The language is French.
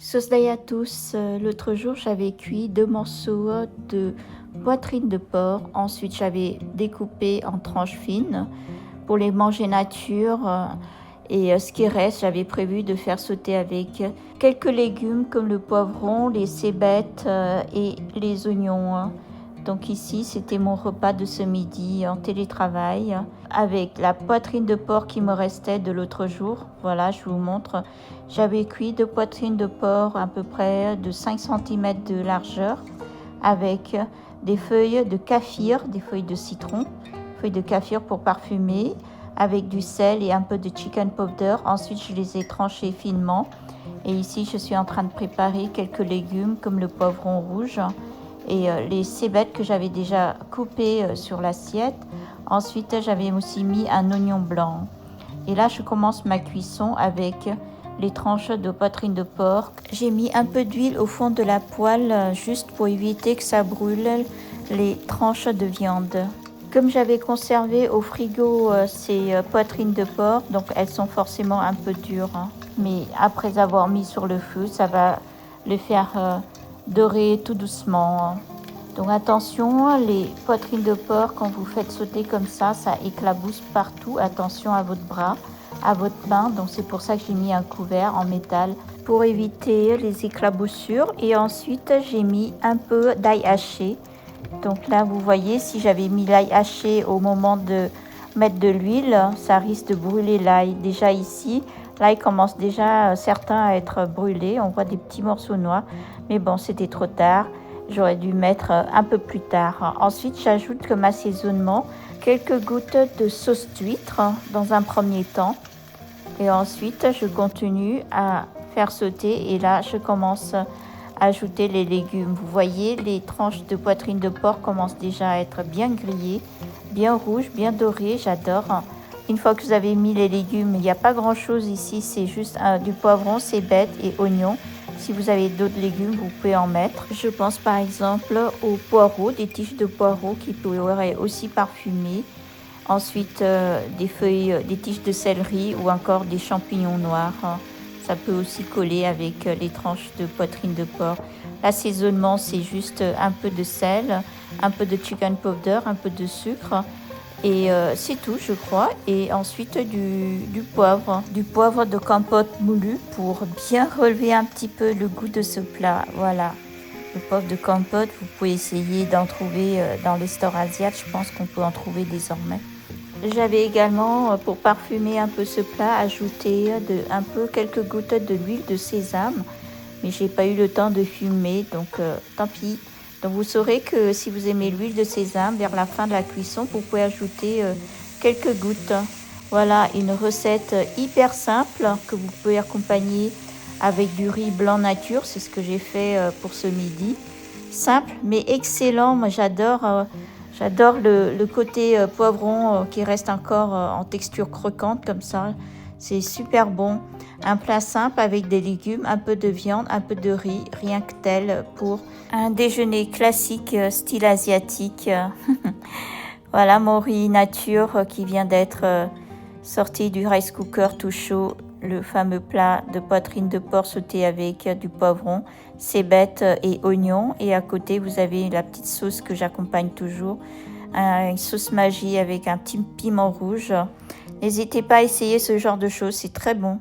Sosday à tous, l'autre jour j'avais cuit 2 morceaux de poitrine de porc. Ensuite j'avais découpé en tranches fines pour les manger nature. Et ce qui reste, j'avais prévu de faire sauter avec quelques légumes comme le poivron, les cébettes et les oignons. Donc ici, c'était mon repas de ce midi en télétravail avec la poitrine de porc qui me restait de l'autre jour. Voilà, je vous montre. J'avais cuit 2 poitrines de porc à peu près de 5 cm de largeur avec des feuilles de kaffir, des feuilles de citron, feuilles de kaffir pour parfumer, avec du sel et un peu de chicken powder. Ensuite, je les ai tranchés finement. Et ici, je suis en train de préparer quelques légumes comme le poivron rouge et les cébettes que j'avais déjà coupées sur l'assiette. Ensuite, j'avais aussi mis un oignon blanc. Et là, je commence ma cuisson avec les tranches de poitrine de porc. J'ai mis un peu d'huile au fond de la poêle juste pour éviter que ça brûle les tranches de viande. Comme j'avais conservé au frigo ces poitrines de porc, donc elles sont forcément un peu dures. Mais après avoir mis sur le feu, ça va les faire dorer tout doucement. Donc attention, les poitrines de porc, quand vous faites sauter comme ça éclabousse partout. Attention à votre bras, à votre main. Donc c'est pour ça que j'ai mis un couvert en métal pour éviter les éclaboussures. Et ensuite, j'ai mis un peu d'ail haché. Donc là, vous voyez, si j'avais mis l'ail haché au moment de mettre de l'huile, ça risque de brûler l'ail. Déjà ici, l'ail commence déjà certains à être brûlés. On voit des petits morceaux noirs. Mais bon, c'était trop tard. J'aurais dû mettre un peu plus tard. Ensuite, j'ajoute comme assaisonnement quelques gouttes de sauce d'huître dans un premier temps. Et ensuite, je continue à faire sauter. Et là, je commence à ajouter les légumes. Vous voyez, les tranches de poitrine de porc commencent déjà à être bien grillées, bien rouges, bien dorées. J'adore. Une fois que vous avez mis les légumes, il n'y a pas grand-chose ici. C'est juste du poivron, cébettes et oignons. Si vous avez d'autres légumes, vous pouvez en mettre. Je pense par exemple aux poireaux, des tiges de poireaux qui pourraient aussi parfumer. Ensuite, des tiges de céleri ou encore des champignons noirs. Ça peut aussi coller avec les tranches de poitrine de porc. L'assaisonnement, c'est juste un peu de sel, un peu de chicken powder, un peu de sucre. Et c'est tout, je crois. Et ensuite, du poivre de compote moulu pour bien relever un petit peu le goût de ce plat. Voilà. Le poivre de compote, vous pouvez essayer d'en trouver dans les stores asiatiques. Je pense qu'on peut en trouver désormais. J'avais également, pour parfumer un peu ce plat, ajouté quelques gouttes de l'huile de sésame. Mais j'ai pas eu le temps de fumer, donc tant pis. Donc vous saurez que si vous aimez l'huile de sésame, vers la fin de la cuisson, vous pouvez ajouter quelques gouttes. Voilà, une recette hyper simple que vous pouvez accompagner avec du riz blanc nature. C'est ce que j'ai fait pour ce midi. Simple mais excellent. Moi j'adore le côté poivron qui reste encore en texture croquante comme ça. C'est super bon. Un plat simple avec des légumes, un peu de viande, un peu de riz, rien que tel pour un déjeuner classique style asiatique. Voilà mon riz nature qui vient d'être sorti du rice cooker tout chaud. Le fameux plat de poitrine de porc sauté avec du poivron, cébettes et oignons. Et à côté, vous avez la petite sauce que j'accompagne toujours, une sauce magie avec un petit piment rouge. N'hésitez pas à essayer ce genre de choses, c'est très bon.